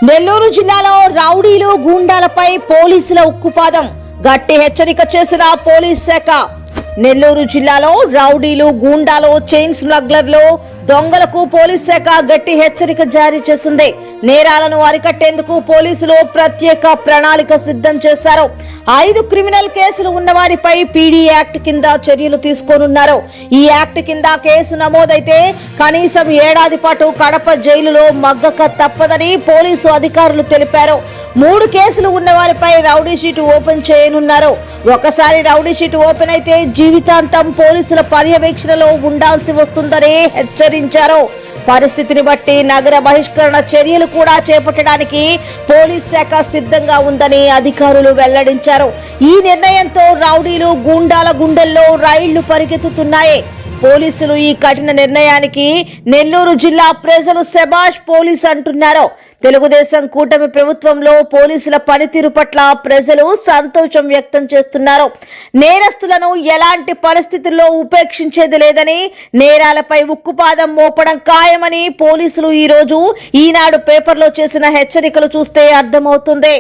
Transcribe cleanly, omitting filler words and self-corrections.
నెల్లూరు జిల్లాలో రౌడీలు గూండాలపై పోలీసుల ఉక్కుపాదం గట్టి హెచ్చరిక చేసిన పోలీస్ శాఖ. నెల్లూరు జిల్లాలో రౌడీలు గూండాలు చైన్ స్మగ్లర్లు దొంగలకు పోలీస్ శాఖ గట్టి హెచ్చరిక జారీ చేసింది. నేరాలను అరికట్టేందుకు పోలీసులు ప్రత్యేక ప్రణాళిక సిద్ధం చేశారు. 5 క్రిమినల్ కేసులు ఉన్న వారిపై పీడీ యాక్ట్ కింద చర్యలు తీసుకోనున్నారు. ఈ యాక్ట్ కింద కేసు నమోదైతే కనీసం 1 ఏడాది పాటు కడప జైలులో మగ్గక తప్పదని పోలీసు అధికారులు తెలిపారు. 3 కేసులు ఉన్న వారిపై రౌడీ షీట్ ఓపెన్ చేయనున్నారు. ఒకసారి రౌడీ షీట్ ఓపెన్ అయితే జీవితాంతం పోలీసుల పర్యవేక్షణలో ఉండాల్సి వస్తుందని హెచ్చరించారు. పరిస్థితిని బట్టి నగర బహిష్కరణ చర్యలు కూడా చేపట్టడానికి పోలీస్ శాఖ సిద్ధంగా ఉందని అధికారులు వెల్లడించారు. ఈ నిర్ణయంతో రౌడీలు గూండాల గుండెల్లో రైళ్లు పరిగెత్తుతున్నాయి. పోలీసులు ఈ కఠిన నిర్ణయానికి నెల్లూరు జిల్లా ప్రజలు శబాష్ పోలీస్ అంటున్నారు. తెలుగుదేశం కూటమి ప్రభుత్వంలో పోలీసుల పనితీరు పట్ల ప్రజలు సంతోషం వ్యక్తం చేస్తున్నారు. నేరస్తులను ఎలాంటి పరిస్థితుల్లో ఉపేక్షించేది లేదని, నేరాలపై ఉక్కుపాదం మోపడం ఖాయమని పోలీసులు ఈ రోజు ఈనాడు పేపర్లో చేసిన హెచ్చరికలు చూస్తే అర్థమవుతుంది.